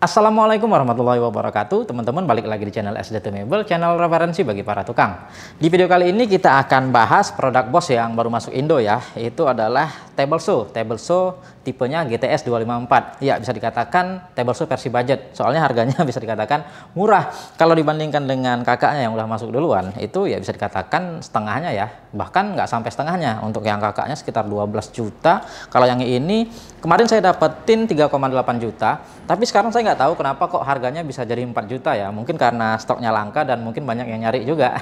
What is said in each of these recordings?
Assalamualaikum warahmatullahi wabarakatuh. Teman-teman, balik lagi di channel SDT Mebel, channel referensi bagi para tukang. Di video kali ini kita akan bahas produk Bosch yang baru masuk Indo ya. Itu adalah table saw. Table saw tipenya GTS 254. Ya, bisa dikatakan table saw versi budget. Soalnya harganya bisa dikatakan murah. Kalau dibandingkan dengan kakaknya yang udah masuk duluan, itu ya bisa dikatakan setengahnya ya. Bahkan nggak sampai setengahnya. Untuk yang kakaknya sekitar 12 juta. Kalau yang ini kemarin saya dapetin 3,8 juta. Tapi sekarang saya nggak tahu kenapa kok harganya bisa jadi 4 juta ya. Mungkin karena stoknya langka dan mungkin banyak yang nyari juga.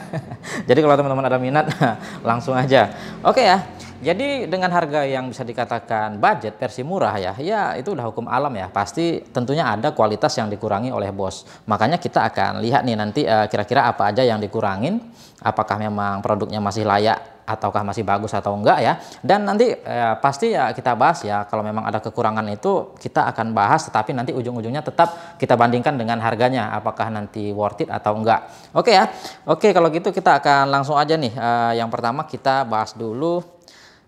Jadi kalau teman-teman ada minat langsung aja. Oke ya. Jadi dengan harga yang bisa dikatakan budget versi murah ya, ya itu udah hukum alam ya. Pasti tentunya ada kualitas yang dikurangi oleh Bosch. Makanya kita akan lihat nih nanti kira-kira apa aja yang dikurangin. Apakah memang produknya masih layak ataukah masih bagus atau enggak ya. Dan nanti pasti ya kita bahas ya, kalau memang ada kekurangan itu kita akan bahas, tetapi nanti ujung-ujungnya tetap kita bandingkan dengan harganya, apakah nanti worth it atau enggak. Oke ya. Oke, kalau gitu kita akan langsung aja nih. Yang pertama kita bahas dulu.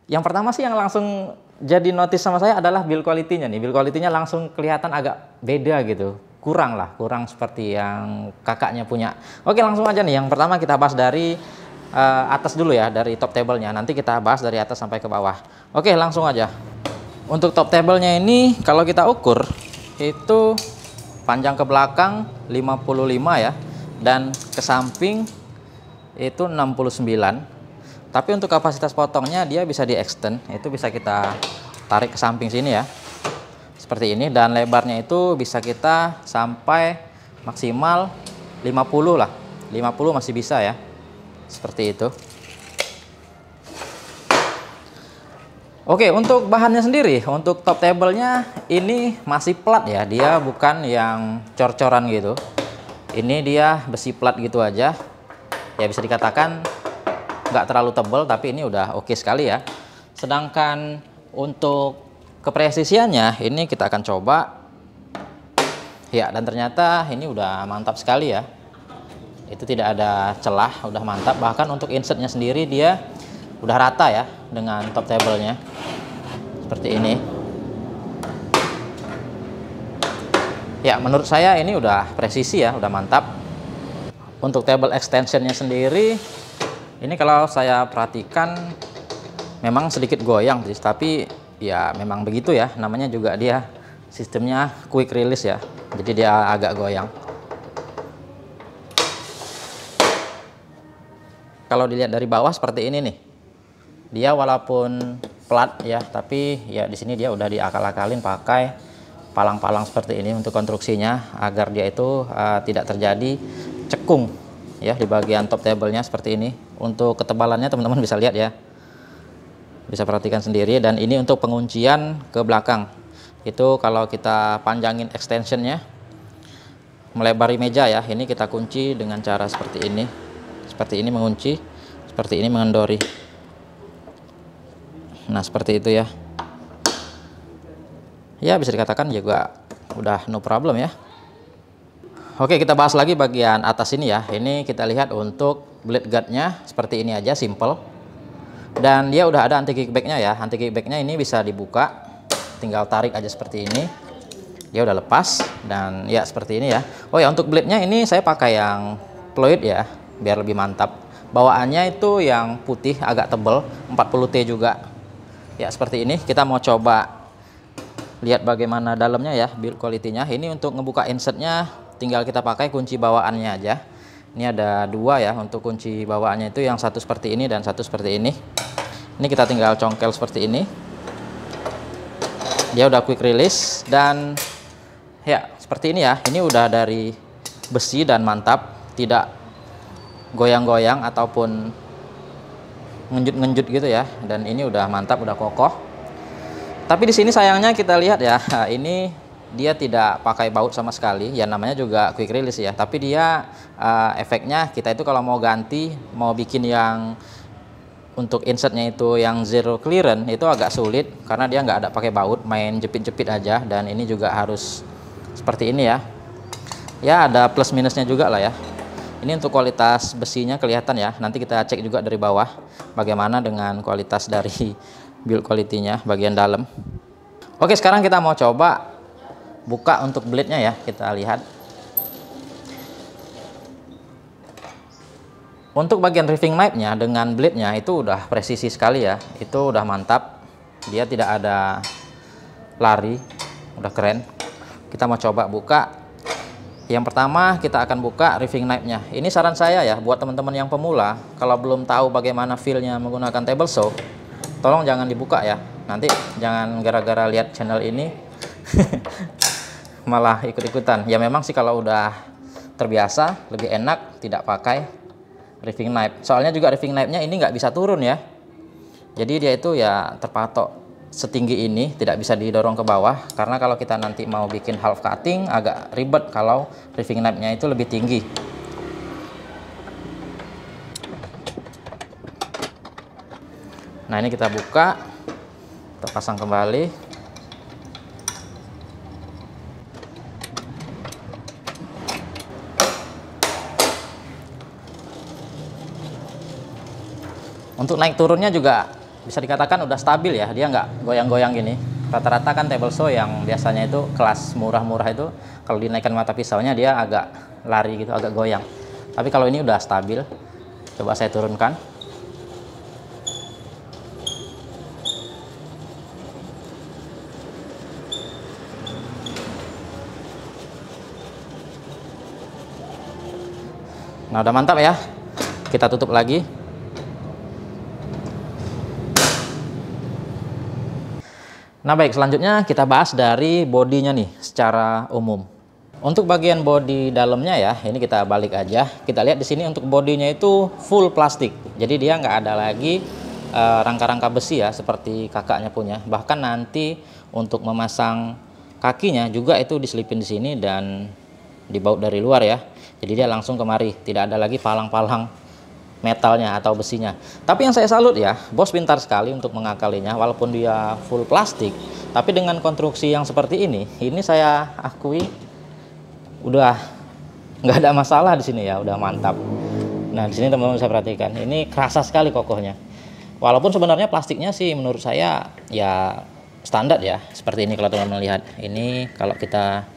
Yang pertama sih yang langsung jadi notice sama saya adalah build quality-nya nih. Build quality-nya langsung kelihatan agak beda gitu. Kurang seperti yang kakaknya punya. Oke, langsung aja nih. Yang pertama kita bahas dari atas dulu ya, dari top table-nya. Nanti kita bahas dari atas sampai ke bawah. Oke, langsung aja. Untuk top table-nya ini kalau kita ukur itu panjang ke belakang 55 ya, dan ke samping itu 69. Tapi untuk kapasitas potongnya dia bisa di extend, itu bisa kita tarik ke samping sini ya. Seperti ini, dan lebarnya itu bisa kita sampai maksimal 50 lah. 50 masih bisa ya. Seperti itu. Oke, untuk bahannya sendiri, untuk top table-nya ini masih plat ya. Dia bukan yang cor-coran gitu. Ini dia besi plat gitu aja. Ya bisa dikatakan nggak terlalu tebal, tapi ini udah oke sekali ya. Sedangkan untuk kepresisiannya ini kita akan coba ya, dan ternyata ini udah mantap sekali ya. Itu tidak ada celah, udah mantap. Bahkan untuk insertnya sendiri dia udah rata ya dengan top table-nya seperti ini ya. Menurut saya ini udah presisi ya, udah mantap. Untuk table extensionnya sendiri ini kalau saya perhatikan memang sedikit goyang, tapi ya memang begitu ya, namanya juga dia sistemnya quick release ya, jadi dia agak goyang. Kalau dilihat dari bawah seperti ini nih, dia walaupun plat ya, tapi ya di sini dia udah diakal-akalin pakai palang-palang seperti ini untuk konstruksinya, agar dia itu tidak terjadi cekung ya di bagian top table-nya seperti ini. Untuk ketebalannya teman-teman bisa lihat ya, bisa perhatikan sendiri. Dan ini untuk penguncian ke belakang, itu kalau kita panjangin extensionnya melebari meja ya, ini kita kunci dengan cara seperti ini. Seperti ini mengunci, seperti ini mengendori. Nah seperti itu ya. Ya bisa dikatakan juga udah no problem ya. Oke, kita bahas lagi bagian atas ini ya. Ini kita lihat untuk blade guard-nya seperti ini aja, simple. Dan dia udah ada anti kickback-nya ya. Anti kickback-nya ini bisa dibuka, tinggal tarik aja seperti ini. Dia udah lepas dan ya seperti ini ya. Oh ya, untuk blade-nya ini saya pakai yang fluid ya, biar lebih mantap. Bawaannya itu yang putih agak tebel, 40T juga. Ya seperti ini. Kita mau coba lihat bagaimana dalamnya ya, build quality-nya. Ini untuk ngebuka insertnya tinggal kita pakai kunci bawaannya aja. Ini ada dua ya untuk kunci bawaannya, itu yang satu seperti ini dan satu seperti ini. Ini kita tinggal congkel seperti ini. Dia udah quick release dan ya seperti ini ya. Ini udah dari besi dan mantap, tidak goyang-goyang ataupun ngenjut-ngenjut gitu ya. Dan ini udah mantap, udah kokoh. Tapi di sini sayangnya kita lihat ya, ini dia tidak pakai baut sama sekali ya, namanya juga quick release ya, tapi dia efeknya kita itu kalau mau ganti, mau bikin yang untuk insertnya itu yang zero clearance itu agak sulit karena dia nggak ada pakai baut, main jepit-jepit aja. Dan ini juga harus seperti ini ya. Ya ada plus minusnya juga lah ya. Ini untuk kualitas besinya kelihatan ya, nanti kita cek juga dari bawah bagaimana dengan kualitas dari build quality-nya bagian dalam. Oke, sekarang kita mau coba buka untuk blade-nya ya, kita lihat. Untuk bagian reeving knife-nya dengan blade-nya itu udah presisi sekali ya, itu udah mantap. Dia tidak ada lari, udah keren. Kita mau coba buka. Yang pertama kita akan buka reeving knife-nya. Ini saran saya ya buat teman-teman yang pemula, kalau belum tahu bagaimana feel-nya menggunakan table saw, tolong jangan dibuka ya. Nanti jangan gara-gara lihat channel ini malah ikut-ikutan. Ya memang sih kalau udah terbiasa lebih enak tidak pakai reeving knife. Soalnya juga reeving knife-nya ini nggak bisa turun ya. Jadi dia itu ya terpatok setinggi ini, tidak bisa didorong ke bawah, karena kalau kita nanti mau bikin half cutting agak ribet kalau reeving knife-nya itu lebih tinggi. Nah ini kita buka, kita pasang kembali. Untuk naik turunnya juga bisa dikatakan udah stabil ya, dia nggak goyang-goyang gini. Rata-rata kan table saw yang biasanya itu kelas murah-murah itu kalau dinaikkan mata pisaunya dia agak lari gitu, agak goyang. Tapi kalau ini udah stabil. Coba saya turunkan. Nah udah mantap ya, kita tutup lagi. Nah baik, selanjutnya kita bahas dari bodinya nih secara umum. Untuk bagian bodi dalamnya ya, ini kita balik aja. Kita lihat di sini untuk bodinya itu full plastik. Jadi dia nggak ada lagi rangka-rangka besi ya seperti kakaknya punya. Bahkan nanti untuk memasang kakinya juga itu diselipin di sini dan dibaut dari luar ya. Jadi dia langsung kemari, tidak ada lagi palang-palang metalnya atau besinya. Tapi yang saya salut ya, bos pintar sekali untuk mengakalinya. Walaupun dia full plastik, tapi dengan konstruksi yang seperti ini saya akui udah nggak ada masalah di sini ya, udah mantap. Nah di sini teman-teman bisa perhatikan, ini kerasa sekali kokohnya. Walaupun sebenarnya plastiknya sih menurut saya ya standar ya, seperti ini kalau teman-teman lihat. Ini kalau kita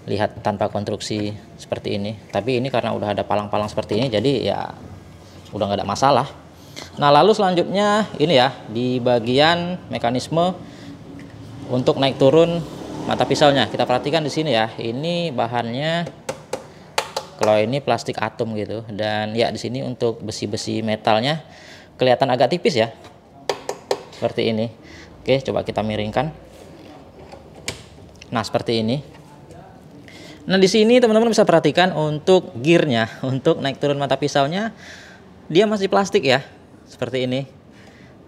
lihat tanpa konstruksi seperti ini, tapi ini karena udah ada palang-palang seperti ini, jadi ya udah nggak ada masalah. Nah lalu selanjutnya ini ya, di bagian mekanisme untuk naik turun mata pisaunya, kita perhatikan di sini ya, ini bahannya kalau ini plastik atom gitu, dan ya di sini untuk besi-besi metalnya kelihatan agak tipis ya, seperti ini. Oke, coba kita miringkan. Nah seperti ini. Nah di sini teman-teman bisa perhatikan untuk gearnya, untuk naik turun mata pisaunya dia masih plastik ya, seperti ini.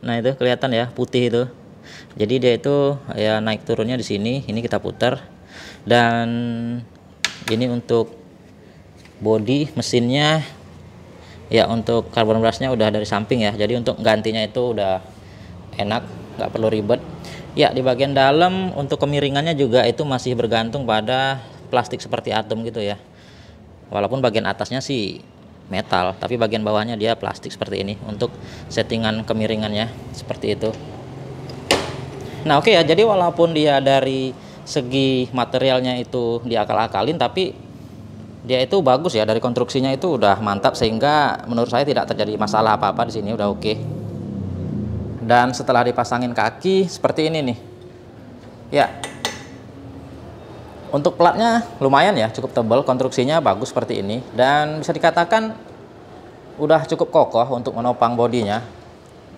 Nah itu kelihatan ya, putih itu. Jadi dia itu ya naik turunnya di sini. Ini kita putar. Dan ini untuk bodi mesinnya ya, untuk carbon brushnya udah dari samping ya. Jadi untuk gantinya itu udah enak, nggak perlu ribet. Ya di bagian dalam untuk kemiringannya juga itu masih bergantung pada plastik seperti atom gitu ya. Walaupun bagian atasnya sih metal, tapi bagian bawahnya dia plastik seperti ini untuk settingan kemiringannya seperti itu. Nah oke ya, jadi walaupun dia dari segi materialnya itu diakal-akalin, tapi dia itu bagus ya, dari konstruksinya itu udah mantap, sehingga menurut saya tidak terjadi masalah apa-apa di sini, udah oke. Dan setelah dipasangin kaki seperti ini nih ya, untuk platnya lumayan ya, cukup tebal, konstruksinya bagus seperti ini, dan bisa dikatakan udah cukup kokoh untuk menopang bodinya,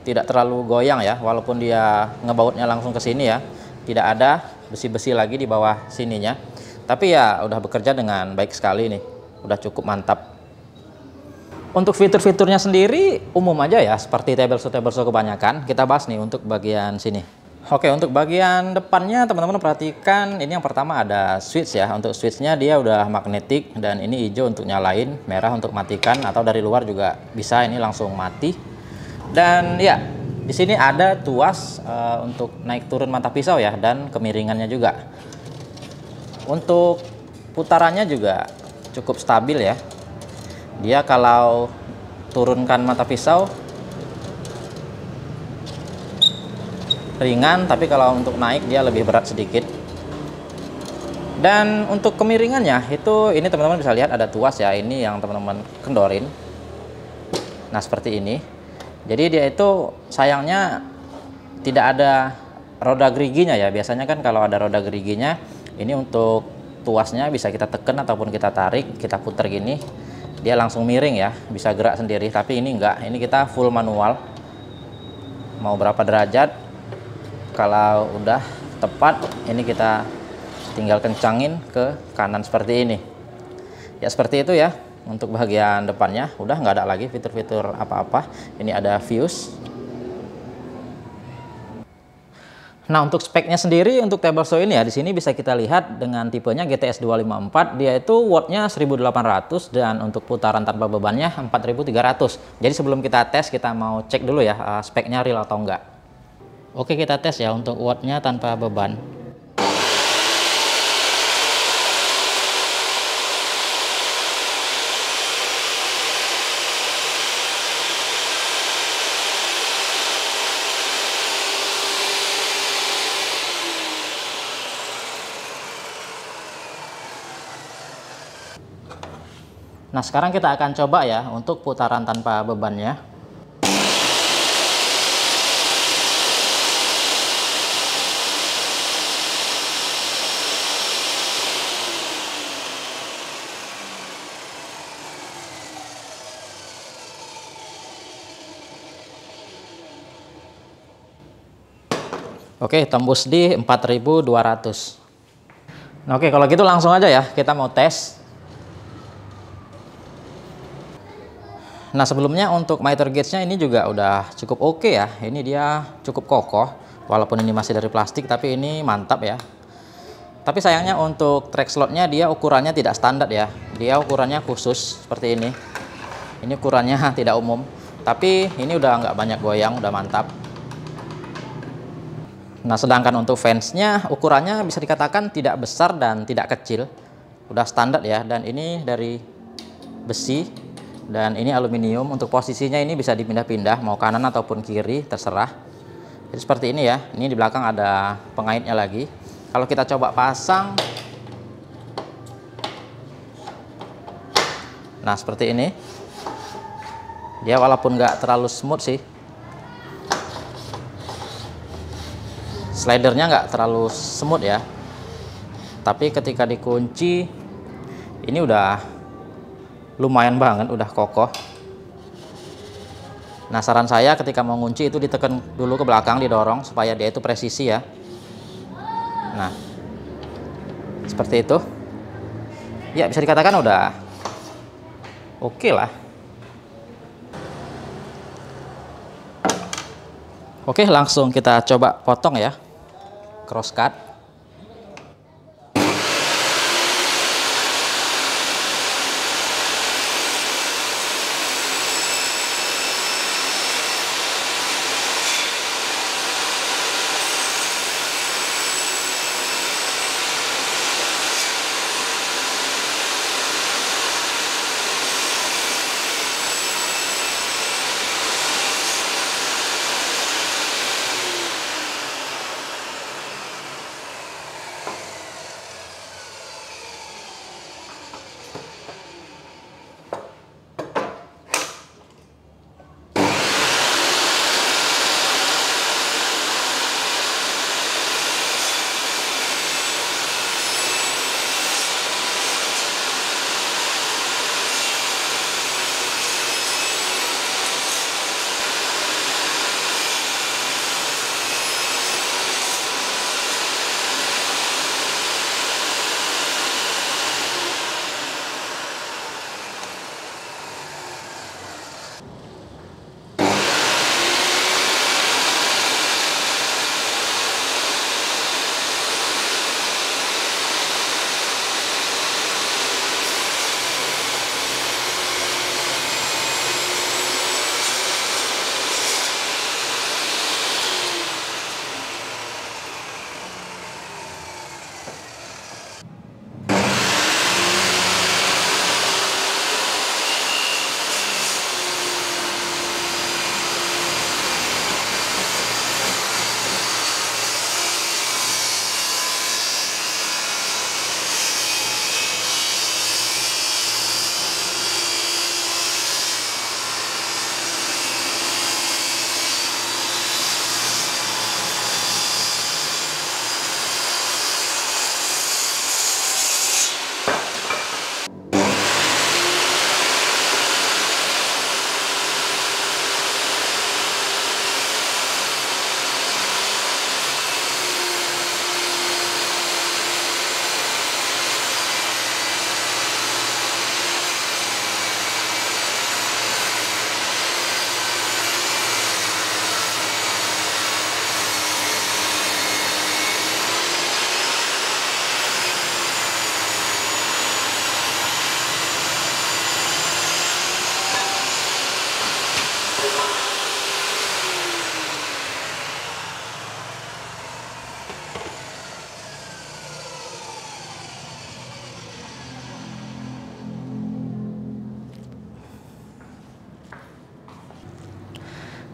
tidak terlalu goyang ya, walaupun dia ngebautnya langsung ke sini ya, tidak ada besi-besi lagi di bawah sininya, tapi ya udah bekerja dengan baik sekali nih, udah cukup mantap. Untuk fitur-fiturnya sendiri umum aja ya, seperti table saw kebanyakan. Kita bahas nih untuk bagian sini. Oke, untuk bagian depannya teman-teman perhatikan, ini yang pertama ada switch ya. Untuk switchnya dia udah magnetik, dan ini hijau untuk nyalain, merah untuk matikan, atau dari luar juga bisa ini langsung mati. Dan ya di sini ada tuas untuk naik turun mata pisau ya, dan kemiringannya juga. Untuk putarannya juga cukup stabil ya. Dia kalau turunkan mata pisau ringan, tapi kalau untuk naik dia lebih berat sedikit. Dan untuk kemiringannya itu, ini teman-teman bisa lihat ada tuas ya, ini yang teman-teman kendorin. Nah seperti ini. Jadi dia itu sayangnya tidak ada roda geriginya ya. Biasanya kan kalau ada roda geriginya, ini untuk tuasnya bisa kita tekan ataupun kita tarik, kita putar gini, dia langsung miring ya, bisa gerak sendiri. Tapi ini enggak, ini kita full manual. Mau berapa derajat, kalau udah tepat, ini kita tinggal kencangin ke kanan seperti ini. Ya seperti itu ya. Untuk bagian depannya udah nggak ada lagi fitur-fitur apa-apa. Ini ada fuse. Nah untuk speknya sendiri untuk table saw ini ya, di sini bisa kita lihat dengan tipenya GTS 254, dia itu wattnya 1800 dan untuk putaran tanpa bebannya 4300. Jadi sebelum kita tes, kita mau cek dulu ya speknya real atau enggak. Oke, kita tes ya untuk wattnya tanpa beban. Nah sekarang kita akan coba ya untuk putaran tanpa bebannya. Oke, tembus di 4200. Oke, kalau gitu langsung aja ya kita mau tes. Nah sebelumnya untuk miter gauge-nya ini juga udah cukup oke ya. Ini dia cukup kokoh, walaupun ini masih dari plastik tapi ini mantap ya. Tapi sayangnya untuk track slotnya dia ukurannya tidak standar ya. Dia ukurannya khusus seperti ini. Ini ukurannya tidak umum. Tapi ini udah nggak banyak goyang, udah mantap. Nah sedangkan untuk fansnya ukurannya bisa dikatakan tidak besar dan tidak kecil. Udah standar ya. Dan ini dari besi. Dan ini aluminium. Untuk posisinya ini bisa dipindah-pindah, mau kanan ataupun kiri, terserah. Jadi seperti ini ya. Ini di belakang ada pengaitnya lagi. Kalau kita coba pasang, nah seperti ini. Dia walaupun nggak terlalu smooth sih. Slidernya nggak terlalu smooth ya. Tapi ketika dikunci, ini udah lumayan banget, udah kokoh. Nah saran saya ketika mau ngunci itu ditekan dulu ke belakang, didorong supaya dia itu presisi ya. Nah seperti itu ya, bisa dikatakan udah oke lah. Oke, langsung kita coba potong ya, cross cut.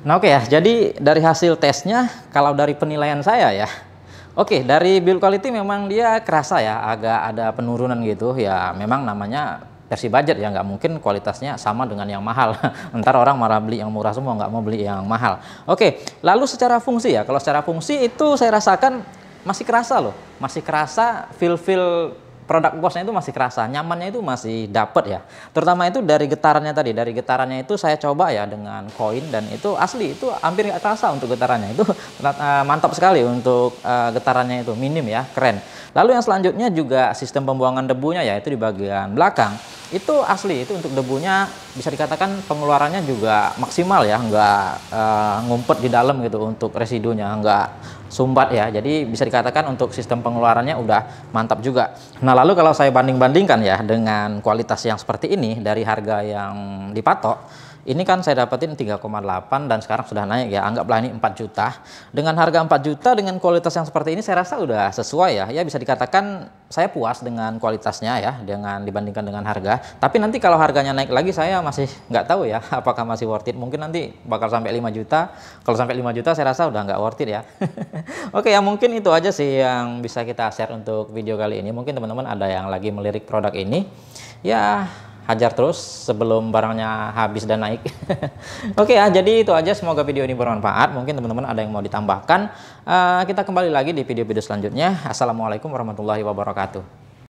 Nah oke ya, jadi dari hasil tesnya, kalau dari penilaian saya ya, oke, dari build quality memang dia kerasa ya, agak ada penurunan gitu ya. Memang namanya versi budget ya, nggak mungkin kualitasnya sama dengan yang mahal. Ntar orang malah beli yang murah semua, nggak mau beli yang mahal. Oke, lalu secara fungsi ya, kalau secara fungsi itu saya rasakan masih kerasa loh, masih kerasa feel produk Bose-nya itu masih kerasa, nyamannya itu masih dapet ya. Terutama itu dari getarannya tadi, dari getarannya itu saya coba ya dengan koin dan itu asli, itu hampir nggak terasa untuk getarannya. Itu mantap sekali untuk getarannya itu, minim ya, keren. Lalu yang selanjutnya juga sistem pembuangan debunya ya, itu di bagian belakang. Itu asli, itu untuk debunya bisa dikatakan pengeluarannya juga maksimal ya, nggak ngumpet di dalam gitu untuk residunya, nggak sumbat ya. Jadi bisa dikatakan untuk sistem pengeluarannya udah mantap juga. Nah lalu kalau saya banding-bandingkan ya dengan kualitas yang seperti ini dari harga yang dipatok, ini kan saya dapetin 3,8 dan sekarang sudah naik ya, anggaplah ini 4 juta. Dengan harga 4 juta dengan kualitas yang seperti ini saya rasa udah sesuai ya. Ya bisa dikatakan saya puas dengan kualitasnya ya, dengan dibandingkan dengan harga. Tapi nanti kalau harganya naik lagi saya masih nggak tahu ya apakah masih worth it. Mungkin nanti bakal sampai 5 juta. Kalau sampai 5 juta saya rasa udah nggak worth it ya. Oke ya, mungkin itu aja sih yang bisa kita share untuk video kali ini. Mungkin teman-teman ada yang lagi melirik produk ini. Ya hajar terus sebelum barangnya habis dan naik. Oke ya, jadi itu aja, semoga video ini bermanfaat. Mungkin teman-teman ada yang mau ditambahkan. Kita kembali lagi di video-video selanjutnya. Assalamualaikum warahmatullahi wabarakatuh.